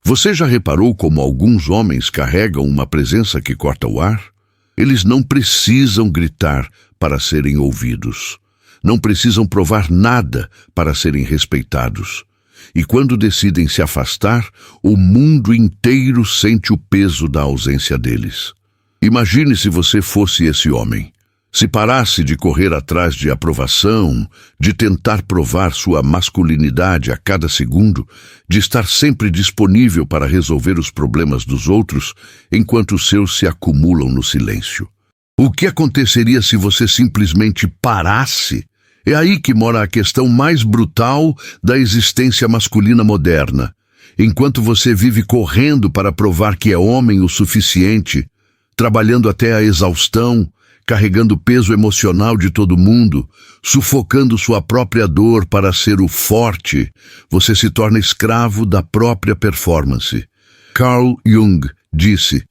Você já reparou como alguns homens carregam uma presença que corta o ar? Eles não precisam gritar para serem ouvidos. Não precisam provar nada para serem respeitados. E quando decidem se afastar, o mundo inteiro sente o peso da ausência deles. Imagine se você fosse esse homem. Se parasse de correr atrás de aprovação, de tentar provar sua masculinidade a cada segundo, de estar sempre disponível para resolver os problemas dos outros, enquanto os seus se acumulam no silêncio. O que aconteceria se você simplesmente parasse? É aí que mora a questão mais brutal da existência masculina moderna. Enquanto você vive correndo para provar que é homem o suficiente, trabalhando até a exaustão, carregando o peso emocional de todo mundo, sufocando sua própria dor para ser o forte, você se torna escravo da própria performance. Carl Jung disse: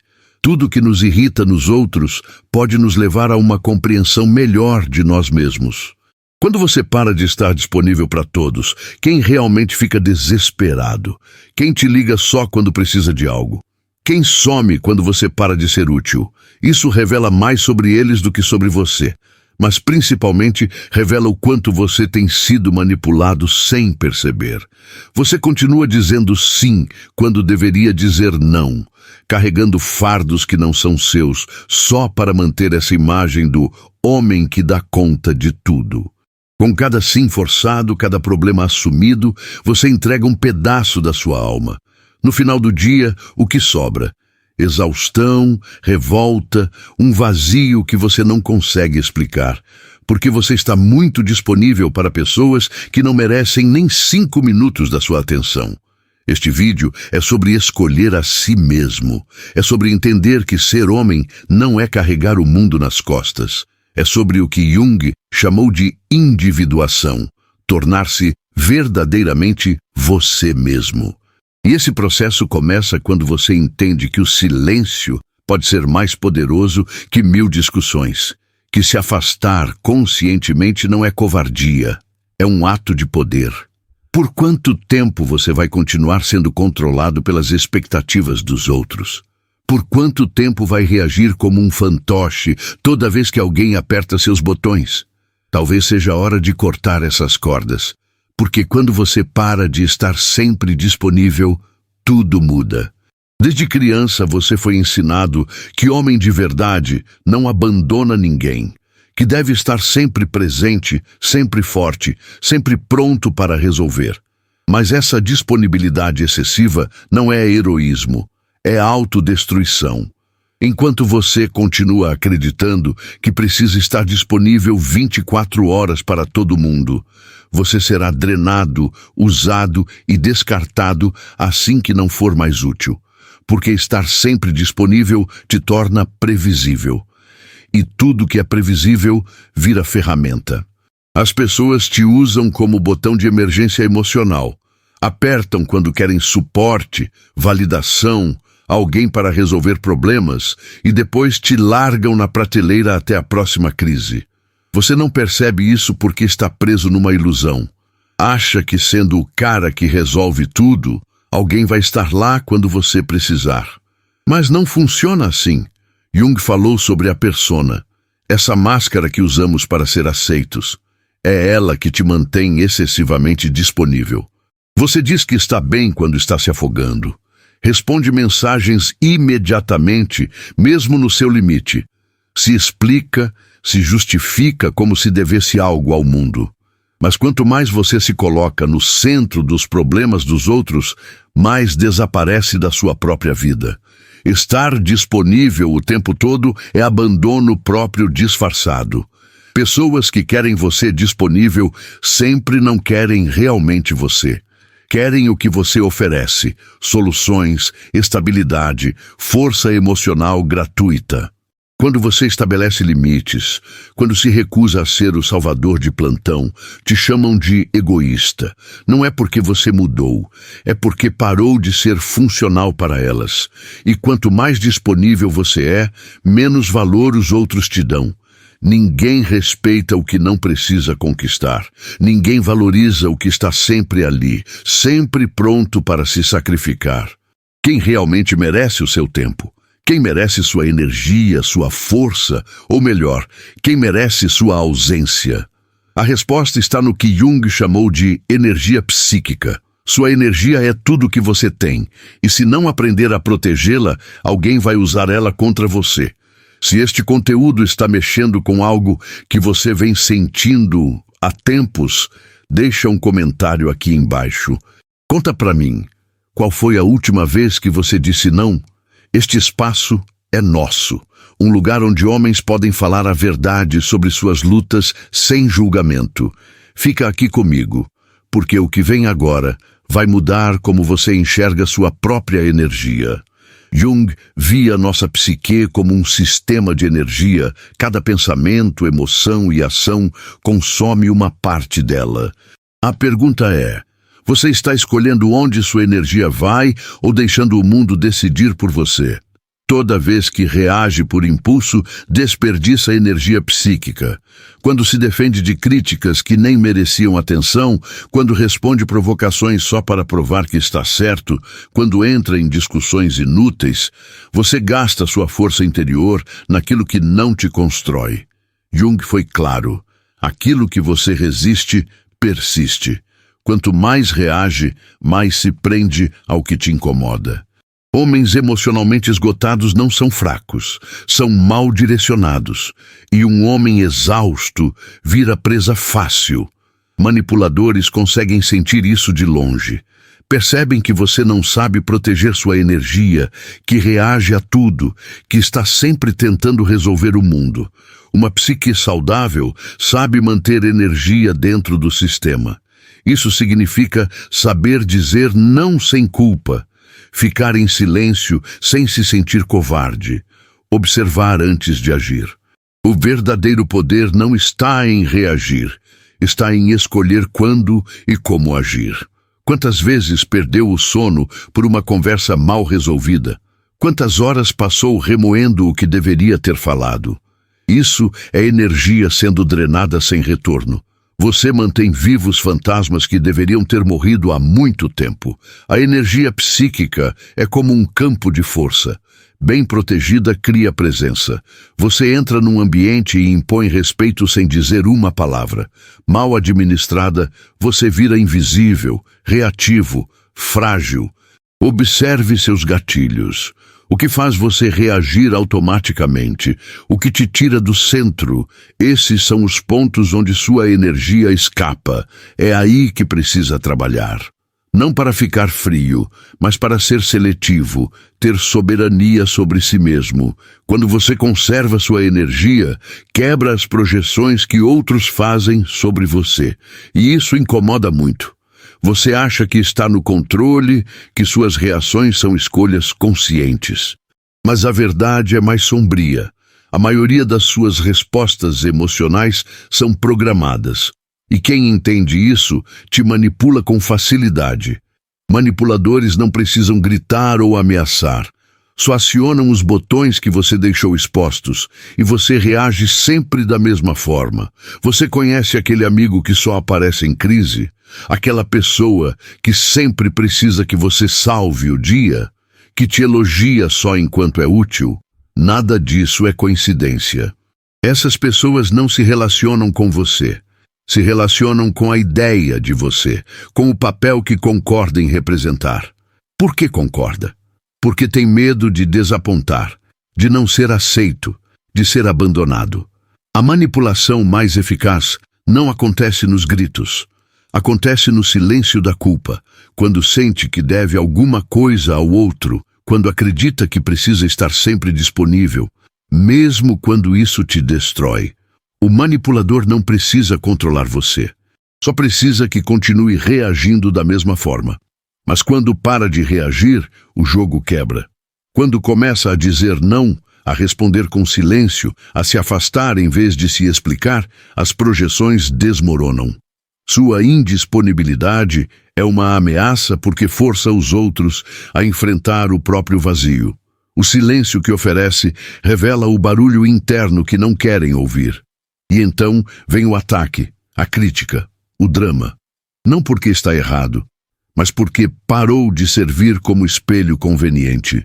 tudo que nos irrita nos outros pode nos levar a uma compreensão melhor de nós mesmos. Quando você para de estar disponível para todos, quem realmente fica desesperado? Quem te liga só quando precisa de algo? Quem some quando você para de ser útil? Isso revela mais sobre eles do que sobre você, mas principalmente revela o quanto você tem sido manipulado sem perceber. Você continua dizendo sim quando deveria dizer não, carregando fardos que não são seus, só para manter essa imagem do homem que dá conta de tudo. Com cada sim forçado, cada problema assumido, você entrega um pedaço da sua alma. No final do dia, o que sobra? Exaustão, revolta, um vazio que você não consegue explicar, porque você está muito disponível para pessoas que não merecem nem 5 minutos da sua atenção. Este vídeo é sobre escolher a si mesmo. É sobre entender que ser homem não é carregar o mundo nas costas. É sobre o que Jung chamou de individuação, tornar-se verdadeiramente você mesmo. E esse processo começa quando você entende que o silêncio pode ser mais poderoso que 1000 discussões, que se afastar conscientemente não é covardia, é um ato de poder. Por quanto tempo você vai continuar sendo controlado pelas expectativas dos outros? Por quanto tempo vai reagir como um fantoche toda vez que alguém aperta seus botões? Talvez seja a hora de cortar essas cordas. Porque quando você para de estar sempre disponível, tudo muda. Desde criança você foi ensinado que homem de verdade não abandona ninguém, que deve estar sempre presente, sempre forte, sempre pronto para resolver. Mas essa disponibilidade excessiva não é heroísmo, é autodestruição. Enquanto você continua acreditando que precisa estar disponível 24 horas para todo mundo, você será drenado, usado e descartado assim que não for mais útil. Porque estar sempre disponível te torna previsível. E tudo que é previsível vira ferramenta. As pessoas te usam como botão de emergência emocional. Apertam quando querem suporte, validação, alguém para resolver problemas e depois te largam na prateleira até a próxima crise. Você não percebe isso porque está preso numa ilusão. Acha que sendo o cara que resolve tudo, alguém vai estar lá quando você precisar. Mas não funciona assim. Jung falou sobre a persona, essa máscara que usamos para ser aceitos. É ela que te mantém excessivamente disponível. Você diz que está bem quando está se afogando. Responde mensagens imediatamente, mesmo no seu limite. Se explica, se justifica como se devesse algo ao mundo. Mas quanto mais você se coloca no centro dos problemas dos outros, mais desaparece da sua própria vida. Estar disponível o tempo todo é abandono próprio disfarçado. Pessoas que querem você disponível sempre não querem realmente você. Querem o que você oferece, soluções, estabilidade, força emocional gratuita. Quando você estabelece limites, quando se recusa a ser o salvador de plantão, te chamam de egoísta. Não é porque você mudou, é porque parou de ser funcional para elas. E quanto mais disponível você é, menos valor os outros te dão. Ninguém respeita o que não precisa conquistar. Ninguém valoriza o que está sempre ali, sempre pronto para se sacrificar. Quem realmente merece o seu tempo? Quem merece sua energia, sua força? Ou melhor, quem merece sua ausência? A resposta está no que Jung chamou de energia psíquica. Sua energia é tudo que você tem, e se não aprender a protegê-la, alguém vai usar ela contra você. Se este conteúdo está mexendo com algo que você vem sentindo há tempos, deixa um comentário aqui embaixo. Conta pra mim, qual foi a última vez que você disse não? Este espaço é nosso, um lugar onde homens podem falar a verdade sobre suas lutas sem julgamento. Fica aqui comigo, porque o que vem agora vai mudar como você enxerga sua própria energia. Jung via nossa psique como um sistema de energia. Cada pensamento, emoção e ação consome uma parte dela. A pergunta é: você está escolhendo onde sua energia vai ou deixando o mundo decidir por você? Toda vez que reage por impulso, desperdiça energia psíquica. Quando se defende de críticas que nem mereciam atenção, quando responde provocações só para provar que está certo, quando entra em discussões inúteis, você gasta sua força interior naquilo que não te constrói. Jung foi claro: aquilo que você resiste, persiste. Quanto mais reage, mais se prende ao que te incomoda. Homens emocionalmente esgotados não são fracos, são mal direcionados. E um homem exausto vira presa fácil. Manipuladores conseguem sentir isso de longe. Percebem que você não sabe proteger sua energia, que reage a tudo, que está sempre tentando resolver o mundo. Uma psique saudável sabe manter energia dentro do sistema. Isso significa saber dizer não sem culpa. Ficar em silêncio sem se sentir covarde. Observar antes de agir. O verdadeiro poder não está em reagir, está em escolher quando e como agir. Quantas vezes perdeu o sono por uma conversa mal resolvida? Quantas horas passou remoendo o que deveria ter falado? Isso é energia sendo drenada sem retorno. Você mantém vivos fantasmas que deveriam ter morrido há muito tempo. A energia psíquica é como um campo de força. Bem protegida, cria presença. Você entra num ambiente e impõe respeito sem dizer uma palavra. Mal administrada, você vira invisível, reativo, frágil. Observe seus gatilhos. O que faz você reagir automaticamente? O que te tira do centro? Esses são os pontos onde sua energia escapa. É aí que precisa trabalhar. Não para ficar frio, mas para ser seletivo, ter soberania sobre si mesmo. Quando você conserva sua energia, quebra as projeções que outros fazem sobre você. E isso incomoda muito. Você acha que está no controle, que suas reações são escolhas conscientes. Mas a verdade é mais sombria. A maioria das suas respostas emocionais são programadas. E quem entende isso te manipula com facilidade. Manipuladores não precisam gritar ou ameaçar. Só acionam os botões que você deixou expostos, e você reage sempre da mesma forma. Você conhece aquele amigo que só aparece em crise? Aquela pessoa que sempre precisa que você salve o dia? Que te elogia só enquanto é útil? Nada disso é coincidência. Essas pessoas não se relacionam com você. Se relacionam com a ideia de você, com o papel que concorda em representar. Por que concorda? Porque tem medo de desapontar, de não ser aceito, de ser abandonado. A manipulação mais eficaz não acontece nos gritos. Acontece no silêncio da culpa, quando sente que deve alguma coisa ao outro, quando acredita que precisa estar sempre disponível, mesmo quando isso te destrói. O manipulador não precisa controlar você. Só precisa que continue reagindo da mesma forma. Mas quando para de reagir, o jogo quebra. Quando começa a dizer não, a responder com silêncio, a se afastar em vez de se explicar, as projeções desmoronam. Sua indisponibilidade é uma ameaça porque força os outros a enfrentar o próprio vazio. O silêncio que oferece revela o barulho interno que não querem ouvir. E então vem o ataque, a crítica, o drama. Não porque está errado, mas porque parou de servir como espelho conveniente.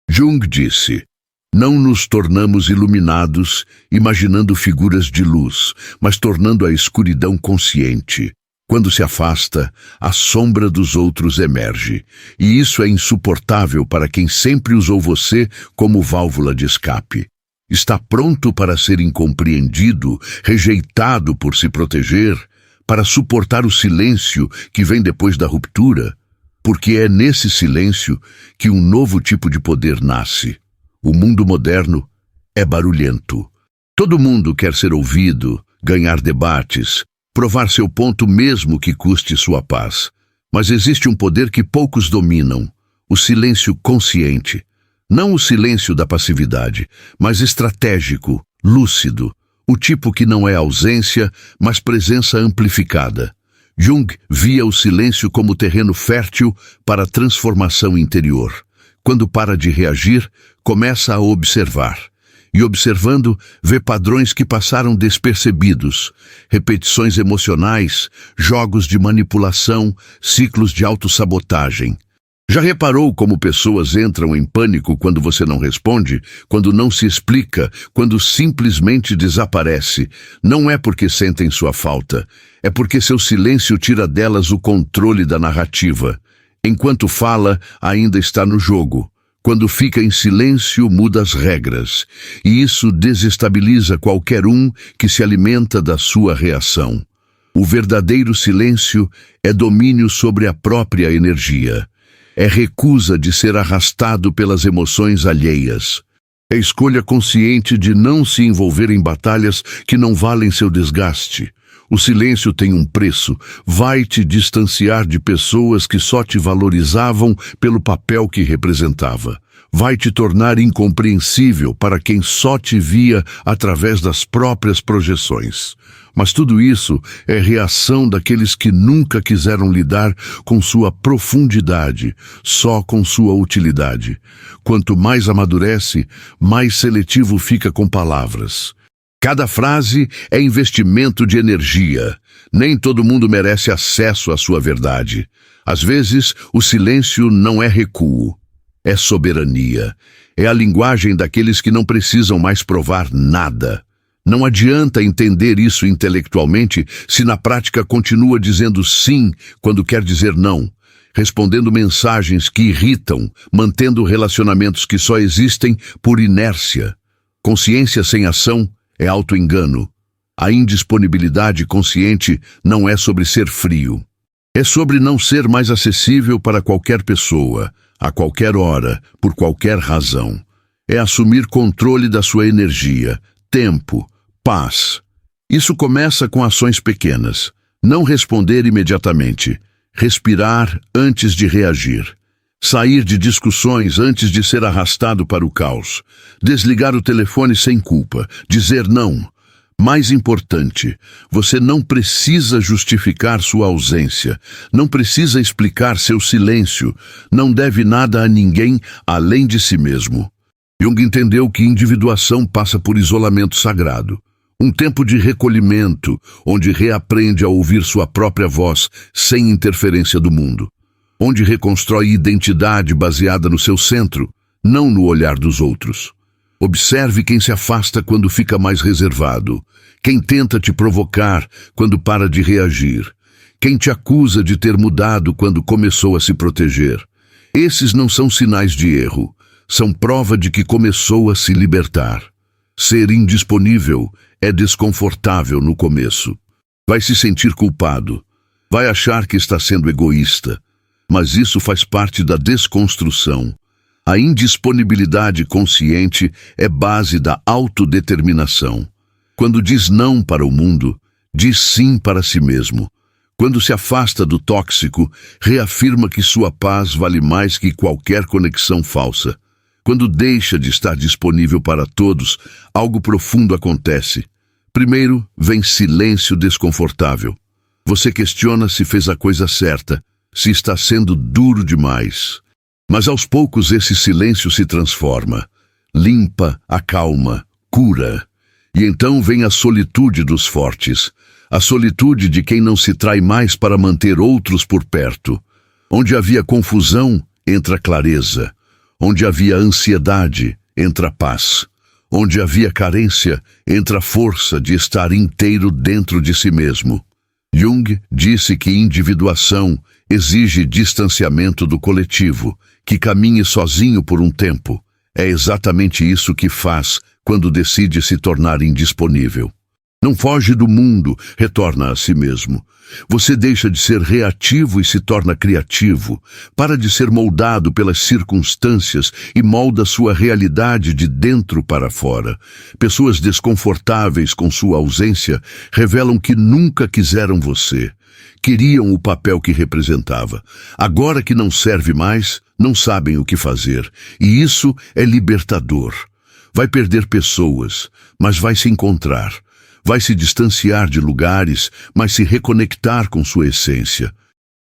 Jung disse: não nos tornamos iluminados imaginando figuras de luz, mas tornando a escuridão consciente. Quando se afasta, a sombra dos outros emerge, e isso é insuportável para quem sempre usou você como válvula de escape. Está pronto para ser incompreendido, rejeitado por se proteger, para suportar o silêncio que vem depois da ruptura, porque é nesse silêncio que um novo tipo de poder nasce. O mundo moderno é barulhento. Todo mundo quer ser ouvido, ganhar debates, provar seu ponto mesmo que custe sua paz. Mas existe um poder que poucos dominam, o silêncio consciente. Não o silêncio da passividade, mas estratégico, lúcido, o tipo que não é ausência, mas presença amplificada. Jung via o silêncio como terreno fértil para a transformação interior. Quando para de reagir, começa a observar. E observando, vê padrões que passaram despercebidos, repetições emocionais, jogos de manipulação, ciclos de autossabotagem. Já reparou como pessoas entram em pânico quando você não responde, quando não se explica, quando simplesmente desaparece? Não é porque sentem sua falta, é porque seu silêncio tira delas o controle da narrativa. Enquanto fala, ainda está no jogo. Quando fica em silêncio, muda as regras, e isso desestabiliza qualquer um que se alimenta da sua reação. O verdadeiro silêncio é domínio sobre a própria energia. É recusa de ser arrastado pelas emoções alheias. É escolha consciente de não se envolver em batalhas que não valem seu desgaste. O silêncio tem um preço. Vai te distanciar de pessoas que só te valorizavam pelo papel que representava. Vai te tornar incompreensível para quem só te via através das próprias projeções. Mas tudo isso é reação daqueles que nunca quiseram lidar com sua profundidade, só com sua utilidade. Quanto mais amadurece, mais seletivo fica com palavras. Cada frase é investimento de energia. Nem todo mundo merece acesso à sua verdade. Às vezes, o silêncio não é recuo, é soberania. É a linguagem daqueles que não precisam mais provar nada. Não adianta entender isso intelectualmente se na prática continua dizendo sim quando quer dizer não, respondendo mensagens que irritam, mantendo relacionamentos que só existem por inércia. Consciência sem ação é auto-engano. A indisponibilidade consciente não é sobre ser frio. É sobre não ser mais acessível para qualquer pessoa, a qualquer hora, por qualquer razão. É assumir controle da sua energia, tempo, paz. Isso começa com ações pequenas. Não responder imediatamente. Respirar antes de reagir. Sair de discussões antes de ser arrastado para o caos. Desligar o telefone sem culpa. Dizer não. Mais importante, você não precisa justificar sua ausência. Não precisa explicar seu silêncio. Não deve nada a ninguém além de si mesmo. Jung entendeu que individuação passa por isolamento sagrado. Um tempo de recolhimento, onde reaprende a ouvir sua própria voz sem interferência do mundo. Onde reconstrói identidade baseada no seu centro, não no olhar dos outros. Observe quem se afasta quando fica mais reservado. Quem tenta te provocar quando para de reagir. Quem te acusa de ter mudado quando começou a se proteger. Esses não são sinais de erro. São prova de que começou a se libertar. Ser indisponível é desconfortável no começo. Vai se sentir culpado. Vai achar que está sendo egoísta. Mas isso faz parte da desconstrução. A indisponibilidade consciente é base da autodeterminação. Quando diz não para o mundo, diz sim para si mesmo. Quando se afasta do tóxico, reafirma que sua paz vale mais que qualquer conexão falsa. Quando deixa de estar disponível para todos, algo profundo acontece. Primeiro, vem silêncio desconfortável. Você questiona se fez a coisa certa, se está sendo duro demais. Mas aos poucos esse silêncio se transforma, limpa, acalma, cura. E então vem a solitude dos fortes, a solitude de quem não se trai mais para manter outros por perto. Onde havia confusão, entra clareza. Onde havia ansiedade, entra paz. Onde havia carência, entra a força de estar inteiro dentro de si mesmo. Jung disse que individuação exige distanciamento do coletivo, que caminhe sozinho por um tempo. É exatamente isso que faz quando decide se tornar indisponível. Não foge do mundo, retorna a si mesmo. Você deixa de ser reativo e se torna criativo. Para de ser moldado pelas circunstâncias e molda sua realidade de dentro para fora. Pessoas desconfortáveis com sua ausência revelam que nunca quiseram você. Queriam o papel que representava. Agora que não serve mais, não sabem o que fazer. E isso é libertador. Vai perder pessoas, mas vai se encontrar. Vai se distanciar de lugares, mas se reconectar com sua essência.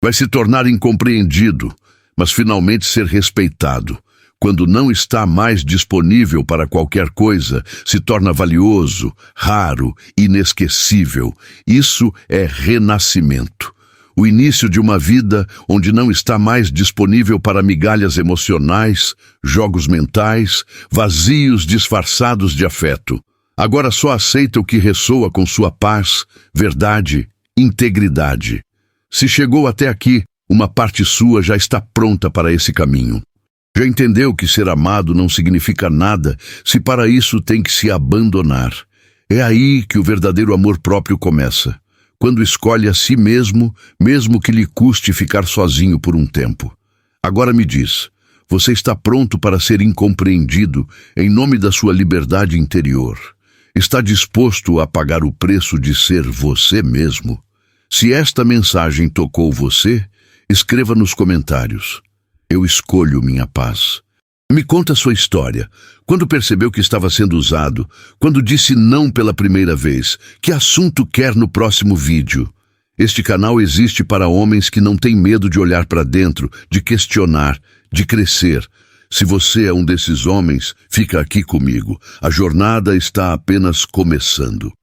Vai se tornar incompreendido, mas finalmente ser respeitado. Quando não está mais disponível para qualquer coisa, se torna valioso, raro, inesquecível. Isso é renascimento. O início de uma vida onde não está mais disponível para migalhas emocionais, jogos mentais, vazios disfarçados de afeto. Agora só aceita o que ressoa com sua paz, verdade, integridade. Se chegou até aqui, uma parte sua já está pronta para esse caminho. Já entendeu que ser amado não significa nada, se para isso tem que se abandonar. É aí que o verdadeiro amor próprio começa. Quando escolhe a si mesmo, mesmo que lhe custe ficar sozinho por um tempo. Agora me diz, você está pronto para ser incompreendido em nome da sua liberdade interior? Está disposto a pagar o preço de ser você mesmo? Se esta mensagem tocou você, escreva nos comentários. Eu escolho minha paz. Me conta a sua história. Quando percebeu que estava sendo usado? Quando disse não pela primeira vez? Que assunto quer no próximo vídeo? Este canal existe para homens que não têm medo de olhar para dentro, de questionar, de crescer. Se você é um desses homens, fica aqui comigo. A jornada está apenas começando.